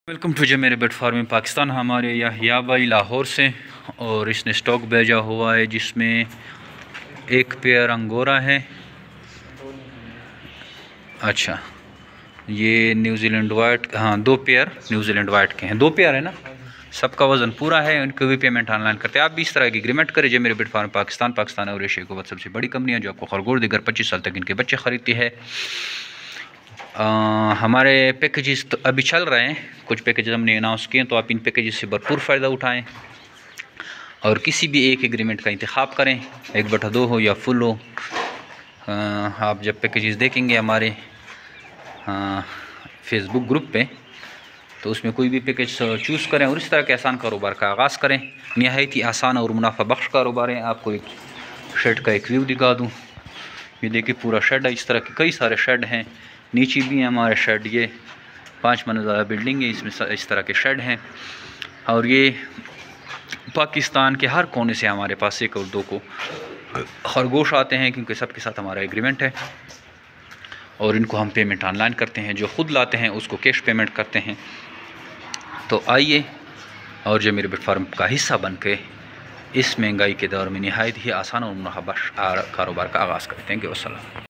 Welcome to जो मेरे बेट farming Pakistan. हमारे यहिया भाई लाहौर से, और इसने स्टॉक भेजा हुआ है जिसमें एक पेयर अंगोरा है। अच्छा, ये न्यूजीलैंड वाइट, हाँ 2 पेयर न्यूजीलैंड वाइट के हैं, 2 पेयर है ना। सबका वजन पूरा है, इनको भी पेमेंट ऑनलाइन करते हैं। आप भी इस तरह की एग्रीमेंट करें। जो मेरे बेट फार्म पाकिस्तान और एशिया को सबसे बड़ी कंपनी है जो आपको खरगोश देकर 25 साल तक इनके बच्चे खरीदती है। हमारे पैकेजेस तो अभी चल रहे हैं, कुछ पैकेजेस हमने अनाउंस किए, तो आप इन पैकेजेस से भरपूर फ़ायदा उठाएं और किसी भी एक एग्रीमेंट का इंतखाब करें, 1/2 हो या फुल हो। आप जब पैकेजेस देखेंगे हमारे फेसबुक ग्रुप पे, तो उसमें कोई भी पैकेज चूज़ करें और इस तरह के आसान कारोबार का आगाज़ करें। नहायत ही आसान और मुनाफा बख्श कारोबार है। आपको एक शेड का एक व्यू दिखा दूँ। ये देखिए पूरा शेड है, इस तरह के कई सारे शेड हैं, नीचे भी हैं हमारे शेड। ये 5 मंजिला बिल्डिंग है, इसमें इस तरह के शेड हैं। और ये पाकिस्तान के हर कोने से हमारे पास 1 और 2 को खरगोश आते हैं, क्योंकि सबके साथ हमारा एग्रीमेंट है। और इनको हम पेमेंट ऑनलाइन करते हैं, जो ख़ुद लाते हैं उसको कैश पेमेंट करते हैं। तो आइए और जो मेरे बेट फार्म का हिस्सा बन के इस महंगाई के दौर में नहायत ही आसान और मुनाफा बख्श कारोबार का आगाज़ करें। Thank you. अस्सलाम।